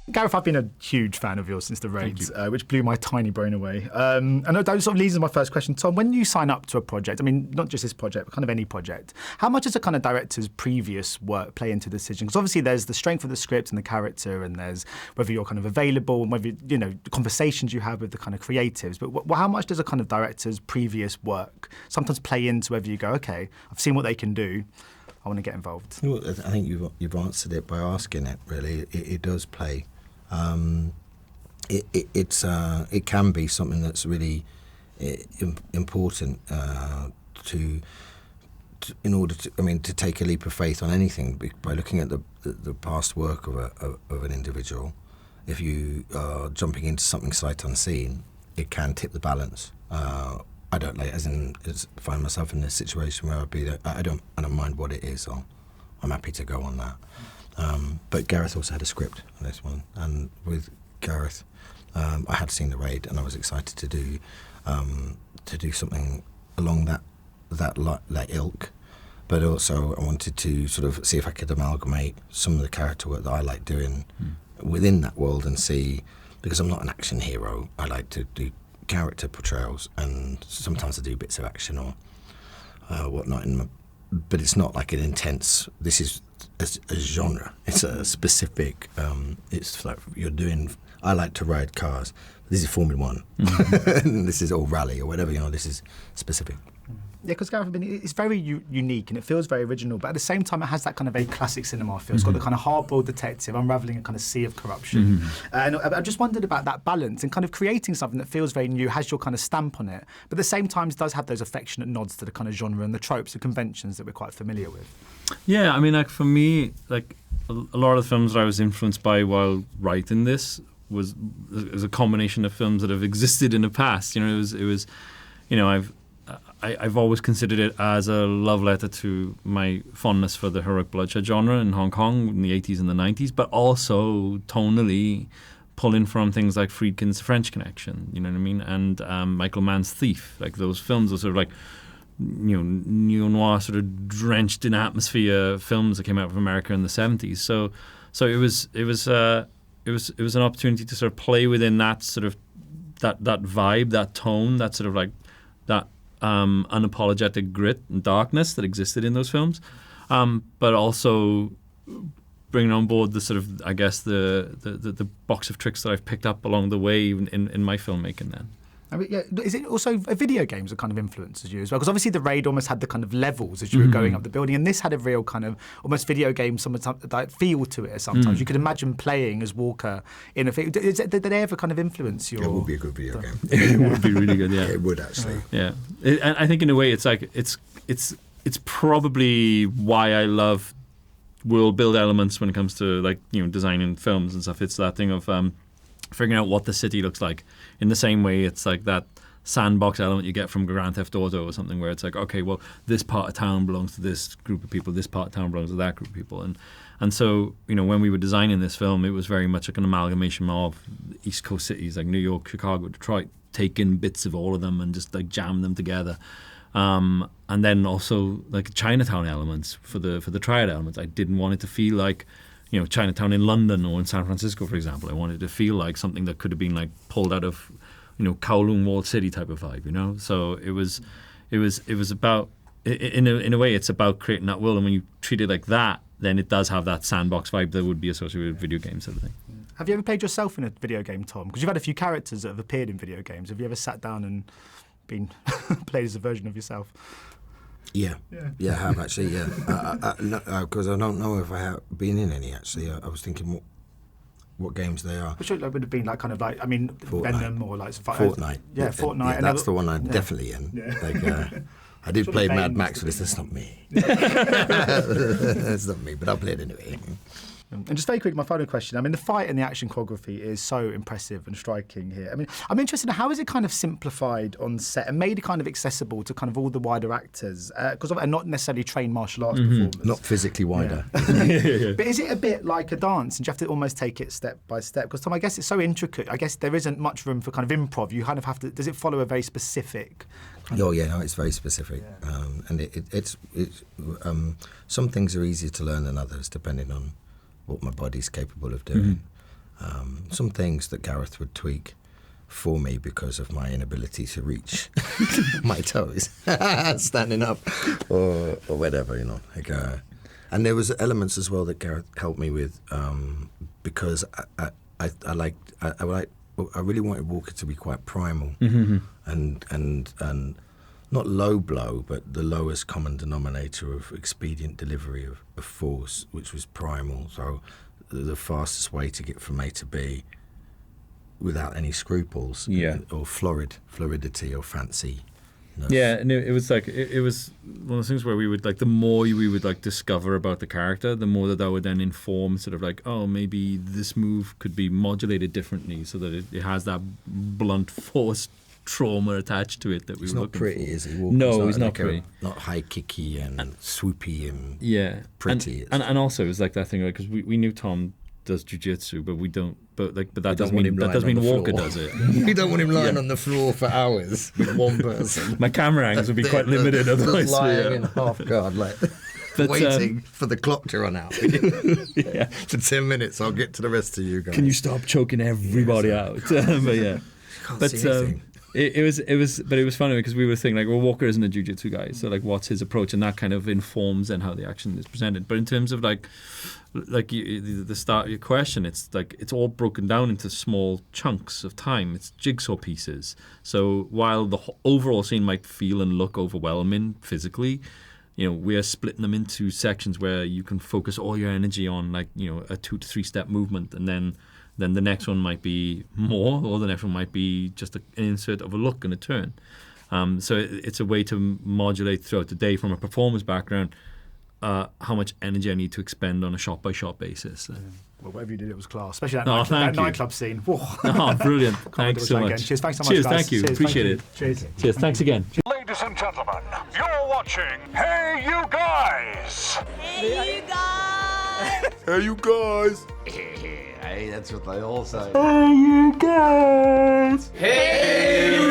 Gareth, I've been a huge fan of yours since the Raids, which blew my tiny brain away. And that sort of leads to my first question. Tom, when you sign up to a project, I mean, not just this project, but kind of any project, how much does a kind of director's previous work play into the decision? Because obviously there's the strength of the script and the character, and there's whether you're kind of available, whether, you know, the conversations you have with the kind of creatives. But how much does a kind of director's previous work sometimes play into whether you go, OK, I've seen what they can do, I want to get involved? Well, I think you've answered it by asking it, really. It does play. It can be something that's really important in order to take a leap of faith on anything by looking at the past work of an individual. If you are jumping into something sight unseen, it can tip the balance. I don't find myself in this situation where I don't mind what it is. I'm happy to go on that. But Gareth also had a script on this one, and with Gareth, I had seen the Raid, and I was excited to do something along that ilk. But also, I wanted to sort of see if I could amalgamate some of the character work that I like doing within that world, and see, because I'm not an action hero, I like to do character portrayals, and sometimes I do bits of action or whatnot but it's not like an intense. This is a genre. It's a specific. It's like you're doing. I like to ride cars. This is Formula One. And this is all rally or whatever. You know, this is specific. Yeah, because Gareth, it's very unique and it feels very original, but at the same time it has that kind of very classic cinema feel. It's got the kind of hard-boiled detective unravelling a kind of sea of corruption. And I just wondered about that balance and kind of creating something that feels very new, has your kind of stamp on it, but at the same time does have those affectionate nods to the kind of genre and the tropes and conventions that we're quite familiar with. Yeah, I mean, like for me, like a lot of the films that I was influenced by while writing this was a combination of films that have existed in the past. You know, it was, you know, I've always considered it as a love letter to my fondness for the heroic bloodshed genre in Hong Kong in the 80s and the 90s, but also tonally pulling from things like Friedkin's French Connection, you know what I mean, and Michael Mann's Thief, like those films, those sort of like, you know, neo-noir sort of drenched in atmosphere films that came out of America in the 70s. So it was an opportunity to sort of play within that sort of that vibe, that tone, that sort of like that unapologetic grit and darkness that existed in those films, but also bringing on board the sort of, I guess, the box of tricks that I've picked up along the way in my filmmaking then. I mean, yeah, is it also video games that kind of influences you as well? Because obviously the Raid almost had the kind of levels as you were going up the building, and this had a real kind of almost video game like feel to it sometimes. You could imagine playing as Walker in a film. Did they ever kind of influence your... It would be a good video game. It would be really good, yeah. It would, actually. Yeah. And I think in a way it's like, it's probably why I love world build elements when it comes to, like, you know, designing films and stuff. It's that thing of figuring out what the city looks like. In the same way, it's like that sandbox element you get from Grand Theft Auto or something, where it's like, okay, well, this part of town belongs to this group of people, this part of town belongs to that group of people. And so, you know, when we were designing this film, it was very much like an amalgamation of East Coast cities like New York, Chicago, Detroit, take in bits of all of them and just like jam them together. And then also like Chinatown elements for the triad elements. I didn't want it to feel like, you know, Chinatown in London or in San Francisco, for example. I wanted it to feel like something that could have been like pulled out of, you know, Kowloon Walled City type of vibe, you know. So it was about, in a way, it's about creating that world. And when you treat it like that, then it does have that sandbox vibe that would be associated with video games, sort of thing. Have you ever played yourself in a video game, Tom? Because you've had a few characters that have appeared in video games. Have you ever sat down and been played as a version of yourself? Yeah, I have actually. Yeah, because I don't know if I have been in any actually. I was thinking what games they are. Which would have been like kind of like, I mean, Fortnite. Venom or like Fortnite. Yeah, Fortnite. Yeah, that's the one I'm definitely in. Yeah. Like, I did play Mad Max for this. That's not me. That's not me, but I'll play it anyway. And just very quick, my final question. I mean, the fight and the action choreography is so impressive and striking here. I mean, I'm interested in how is it kind of simplified on set and made kind of accessible to kind of all the wider actors? Because not necessarily trained martial arts performers. Not physically wider. Yeah. But is it a bit like a dance and do you have to almost take it step by step? Because, Tom, I guess it's so intricate. I guess there isn't much room for kind of improv. You kind of have to... Does it follow a very specific... Oh, yeah, no, it's very specific. Yeah. And it's some things are easier to learn than others, depending on what my body's capable of doing. Some things that Gareth would tweak for me because of my inability to reach my toes, standing up or whatever, Like, and there was elements as well that Gareth helped me with because I really wanted Walker to be quite primal and not low blow, but the lowest common denominator of expedient delivery of force, which was primal. So the fastest way to get from A to B without any scruples, or floridity or fancy. Yeah, and it was like it was one of those things where we would like, the more we would like discover about the character, the more that would then inform sort of like, oh, maybe this move could be modulated differently so that it has that blunt force trauma attached to it that we were looking for. He's not pretty, is he? No, he's not pretty. Not high kicky and swoopy and pretty. And also it was like that thing, like, because we knew Tom does jiu-jitsu, but we don't. But that doesn't mean Walker does it. We don't want him lying on the floor for hours with one person. My camera angles would be quite limited otherwise. Lying in half guard, like waiting for the clock to run out. For 10 minutes, I'll get to the rest of you guys. Can you stop choking everybody out? But yeah, but it was funny because we were thinking like, well, Walker isn't a jiu-jitsu guy, so like, what's his approach, and that kind of informs then how the action is presented. But in terms of like the start of your question, it's like it's all broken down into small chunks of time. It's jigsaw pieces. So while the overall scene might feel and look overwhelming physically, we are splitting them into sections where you can focus all your energy on, like, a 2 to 3 step movement, and then the next one might be more, or the next one might be just an insert of a look and a turn. So it's a way to modulate throughout the day from a performance background how much energy I need to expend on a shot-by-shot basis. Well, whatever you did, it was class, especially that nightclub scene. Oh, brilliant. Thanks so much. Cheers, thanks so much, Cheers, guys. thank you. Cheers, Appreciate it. Cheers. Cheers, thanks again. Ladies and gentlemen, you're watching Hey You Guys! Hey, you guys! Hey you guys! Hey, that's what they all say. Hey, you guys! Hey,